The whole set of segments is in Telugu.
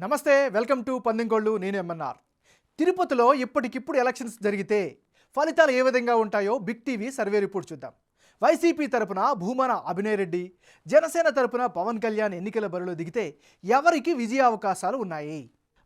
నమస్తే, వెల్కమ్ టు పందెంకోళ్ళు. నేను ఎంఎన్ఆర్. తిరుపతిలో ఇప్పటికిప్పుడు ఎలక్షన్స్ జరిగితే ఫలితాలు ఏ విధంగా ఉంటాయో బిగ్ టీవీ సర్వే రిపోర్ట్ చూద్దాం. వైసీపీ తరపున భూమన అభినయ్ రెడ్డి, జనసేన తరపున పవన్ కళ్యాణ్ ఎన్నికల బరిలో దిగితే ఎవరికి విజయ అవకాశాలు ఉన్నాయి?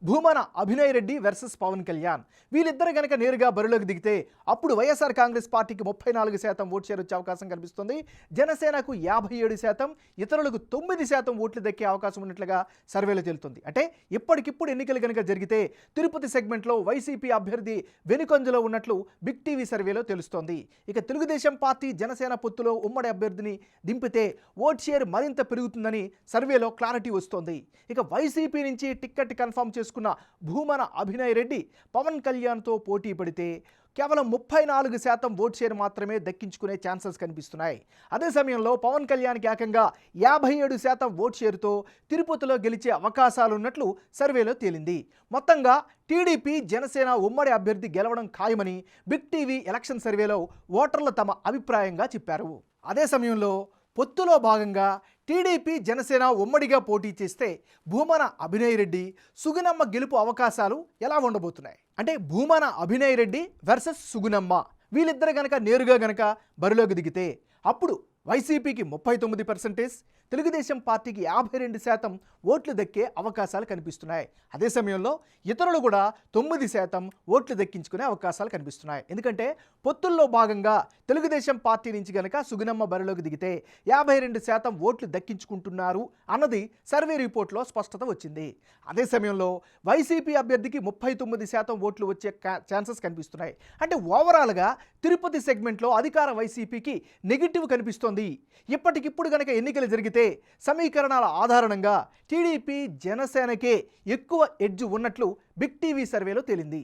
భూమన అభినయ్ రెడ్డి వర్సెస్ పవన్ కళ్యాణ్, వీళ్ళిద్దరు గనక నేరుగా బరిలోకి దిగితే అప్పుడు వైఎస్ఆర్ కాంగ్రెస్ పార్టీకి 34% ఓట్ షేర్ వచ్చే అవకాశం కనిపిస్తుంది. జనసేనకు 57%, ఇతరులకు 9% ఓట్లు దక్కే అవకాశం ఉన్నట్లుగా సర్వేలో తేలుతుంది. అంటే ఇప్పటికిప్పుడు ఎన్నికలు గనక జరిగితే తిరుపతి సెగ్మెంట్లో వైసీపీ అభ్యర్థి వెనుకంజలో ఉన్నట్లు బిగ్ టీవీ సర్వేలో తెలుస్తోంది. ఇక తెలుగుదేశం పార్టీ జనసేన పొత్తులో ఉమ్మడి అభ్యర్థిని దింపితే ఓట్ షేర్ మరింత పెరుగుతుందని సర్వేలో క్లారిటీ వస్తోంది. ఇక వైసీపీ నుంచి టిక్కెట్ కన్ఫర్మ్ చేసుకున్న భూమన అభినయ్ రెడ్డి పవన్ కళ్యాణ్తో పోటీ పడితే కేవలం 34% ఓట్ షేర్ మాత్రమే దక్కించుకునే ఛాన్సెస్ కనిపిస్తున్నాయి. అదే సమయంలో పవన్ కళ్యాణ్కి ఏకంగా 57% ఓట్ షేర్తో తిరుపతిలో గెలిచే అవకాశాలున్నట్లు సర్వేలో తేలింది. మొత్తంగా టీడీపీ జనసేన ఉమ్మడి అభ్యర్థి గెలవడం ఖాయమని బిగ్ టీవీ ఎలక్షన్ సర్వేలో ఓటర్లు తమ అభిప్రాయంగా చెప్పారు. అదే సమయంలో పొత్తులో భాగంగా టీడీపీ జనసేన ఉమ్మడిగా పోటీ చేస్తే భూమన అభినయ్ రెడ్డి, సుగుణమ్మ గెలుపు అవకాశాలు ఎలా ఉండబోతున్నాయి? అంటే భూమన అభినయ్ రెడ్డి వర్సెస్ సుగుణమ్మ, వీళ్ళిద్దరు గనక నేరుగా గనక బరిలోకి దిగితే అప్పుడు వైసీపీకి 39%, తెలుగుదేశం పార్టీకి 52% ఓట్లు దక్కే అవకాశాలు కనిపిస్తున్నాయి. అదే సమయంలో ఇతరులు కూడా 9% ఓట్లు దక్కించుకునే అవకాశాలు కనిపిస్తున్నాయి. ఎందుకంటే పొత్తుల్లో భాగంగా తెలుగుదేశం పార్టీ నుంచి గనక సుగుణమ్మ బరిలోకి దిగితే 52% ఓట్లు దక్కించుకుంటున్నారు అన్నది సర్వే రిపోర్ట్లో స్పష్టత వచ్చింది. అదే సమయంలో వైసీపీ అభ్యర్థికి 39% ఓట్లు వచ్చే ఛాన్సెస్ కనిపిస్తున్నాయి. అంటే ఓవరాల్గా తిరుపతి సెగ్మెంట్లో అధికార వైసీపీకి నెగిటివ్ కనిపిస్తోంది. ఇప్పటికిప్పుడు గనక ఎన్నికలు జరిగితే సమీకరణాల ఆధారంగా టీడీపీ జనసేనకే ఎక్కువ ఎడ్జ్ ఉన్నట్లు బిగ్ టీవీ సర్వేలో తేలింది.